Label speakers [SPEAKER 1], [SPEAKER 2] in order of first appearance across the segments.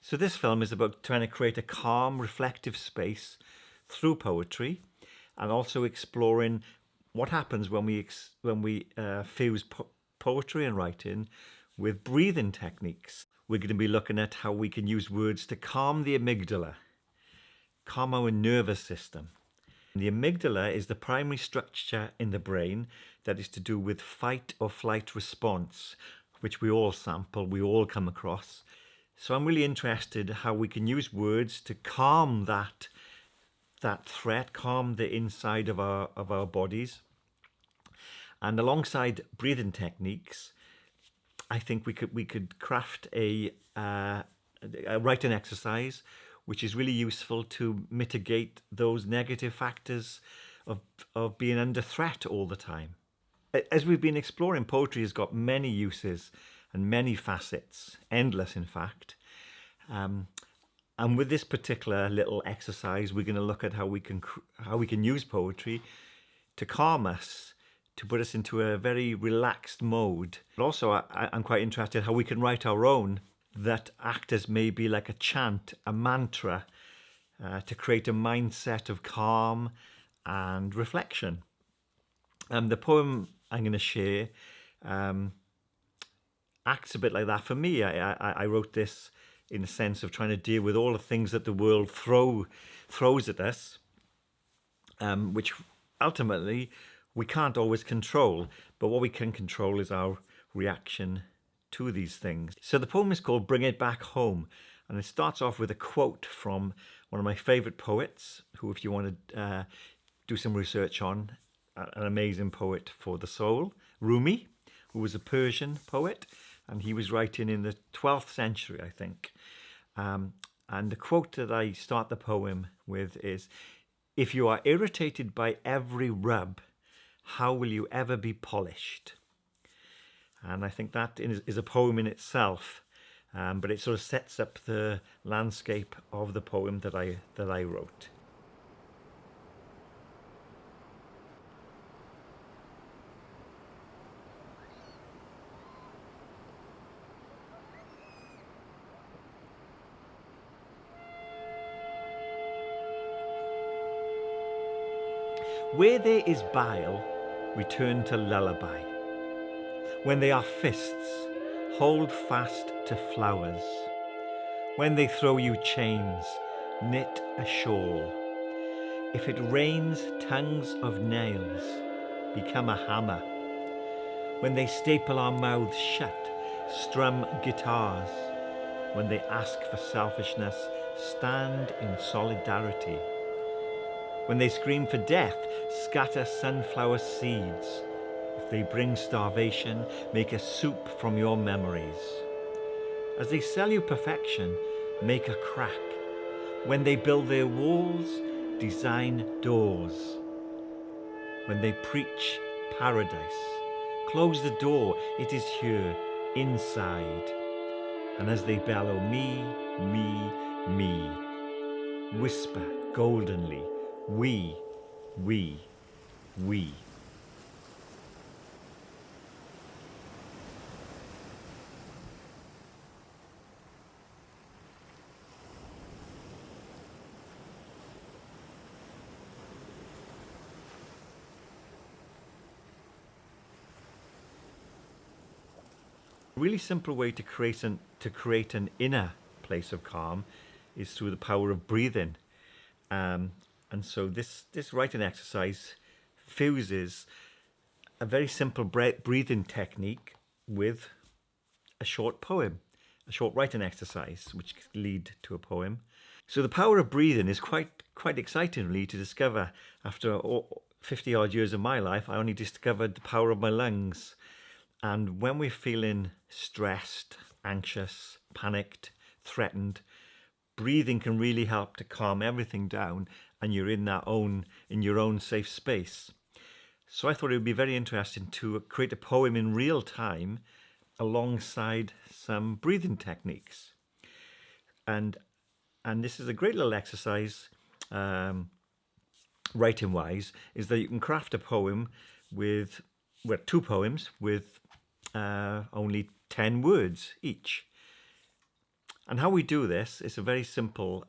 [SPEAKER 1] So this film is about trying to create a calm, reflective space through poetry, and also exploring what happens when we fuse poetry and writing with breathing techniques. We're going to be looking at how we can use words to calm the amygdala, calm our nervous system. The amygdala is the primary structure in the brain that is to do with fight or flight response, which we all sample, we all come across. So I'm really interested how we can use words to calm that threat, calm the inside of our bodies. And alongside breathing techniques, I think we could craft a writing exercise which is really useful to mitigate those negative factors of being under threat all the time. As we've been exploring, poetry has got many uses and many facets, endless in fact. And with this particular little exercise, we're going to look at how we can use poetry to calm us, to put us into a very relaxed mode. But also, I'm quite interested how we can write our own that act as maybe like a chant, a mantra, to create a mindset of calm and reflection. The poem I'm going to share acts a bit like that for me. I wrote this in the sense of trying to deal with all the things that the world throws at us, which ultimately we can't always control, but what we can control is our reaction to these things. So the poem is called Bring It Back Home, and it starts off with a quote from one of my favourite poets, who, if you want to do some research on, an amazing poet for the soul, Rumi, who was a Persian poet, and he was writing in the 12th century, I think. And the quote that I start the poem with is, "If you are irritated by every rub, how will you ever be polished?" And I think that is a poem in itself, but it sort of sets up the landscape of the poem that I wrote. Where there is bile, return to lullaby. When they are fists, hold fast to flowers. When they throw you chains, knit a shawl. If it rains tongues of nails, become a hammer. When they staple our mouths shut, strum guitars. When they ask for selfishness, stand in solidarity. When they scream for death, scatter sunflower seeds. If they bring starvation, make a soup from your memories. As they sell you perfection, make a crack. When they build their walls, design doors. When they preach paradise, close the door, it is here, inside. And as they bellow me, me, me, whisper goldenly, we, we, we. A really simple way to create an inner place of calm is through the power of breathing. And so this writing exercise fuses a very simple breathing technique with a short poem, a short writing exercise, which can lead to a poem. So the power of breathing is quite exciting, really, to discover. After 50 odd years of my life, I only discovered the power of my lungs. And when we're feeling stressed, anxious, panicked, threatened, breathing can really help to calm everything down, and you're in your own safe space. So I thought it would be very interesting to create a poem in real time alongside some breathing techniques. And this is a great little exercise, writing wise, is that you can craft a poem with, well, 2 poems with only 10 words each. And how we do this is a very simple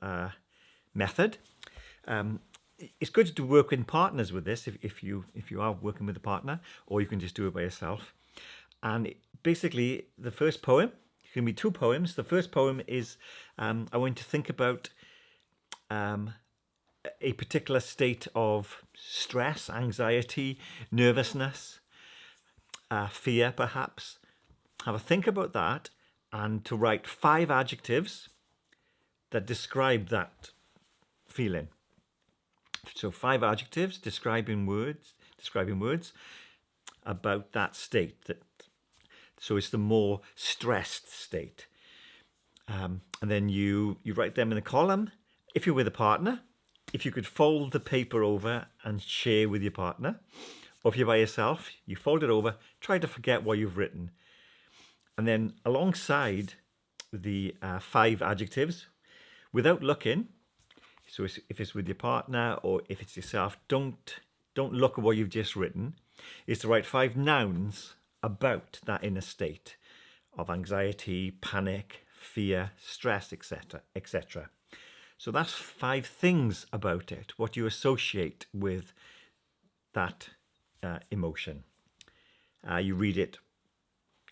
[SPEAKER 1] method. It's good to work in partners with this if you are working with a partner, or you can just do it by yourself. And basically, the first poem, it can be 2 poems. The first poem is I want to think about a particular state of stress, anxiety, nervousness, fear, perhaps. Have a think about that, and to write 5 adjectives that describe that feeling. So 5 adjectives describing words about that state. So it's the more stressed state. And then you write them in a column. If you're with a partner, if you could fold the paper over and share with your partner, or if you're by yourself, you fold it over, try to forget what you've written. And then alongside the 5 adjectives, without looking, so if it's with your partner or if it's yourself, don't look at what you've just written, is to write 5 nouns about that inner state of anxiety, panic, fear, stress, etc., etc. So that's 5 things about it, what you associate with that emotion. You read it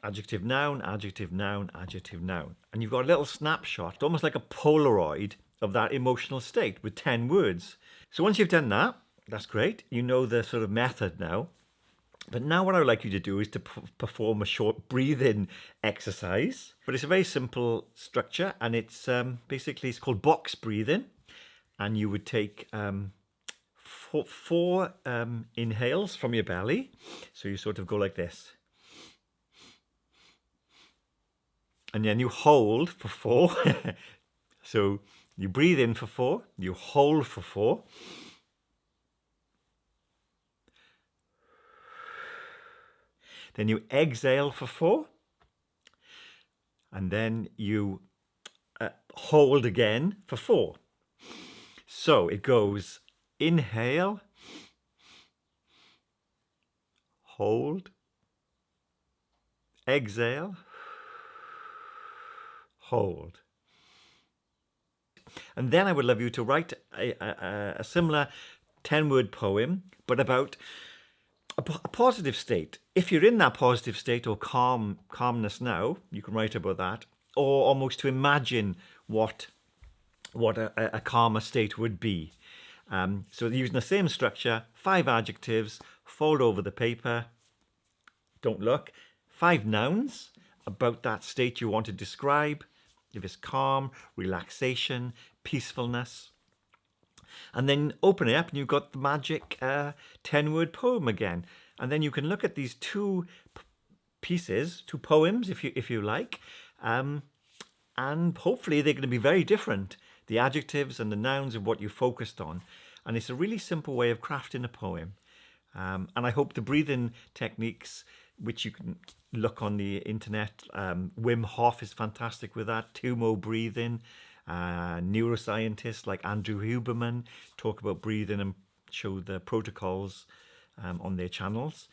[SPEAKER 1] adjective, noun, adjective, noun, adjective, noun. And you've got a little snapshot, almost like a Polaroid of that emotional state with 10 words. So once you've done that, that's great. You know the sort of method now. But now what I would like you to do is to perform a short breathing exercise. But it's a very simple structure, and it's basically, it's called box breathing. And you would take 4 inhales from your belly. So you sort of go like this. And then you hold for 4. So you breathe in for 4, you hold for 4. Then you exhale for 4. And then you hold again for 4. So it goes inhale, hold, exhale, hold. And then I would love you to write a similar 10-word poem, but about a positive state. If you're in that positive state or calmness now, you can write about that, or almost to imagine what a calmer state would be. So using the same structure, 5 adjectives, fold over the paper, don't look, 5 nouns about that state you want to describe. If it's calm, relaxation, peacefulness. And then open it up and you've got the magic 10-word poem again. And then you can look at these 2 pieces, 2 poems if you like, and hopefully they're going to be very different, the adjectives and the nouns of what you focused on. And it's a really simple way of crafting a poem. And I hope the breathing techniques, which you can look on the internet, Wim Hof is fantastic with that, Tumo breathing, neuroscientists like Andrew Huberman talk about breathing and show the protocols on their channels.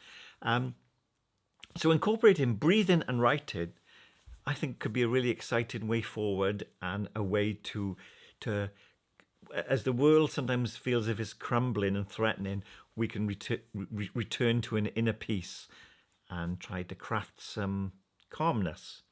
[SPEAKER 1] So incorporating breathing and writing, I think, could be a really exciting way forward, and a way to as the world sometimes feels as if it's crumbling and threatening, we can return to an inner peace and try to craft some calmness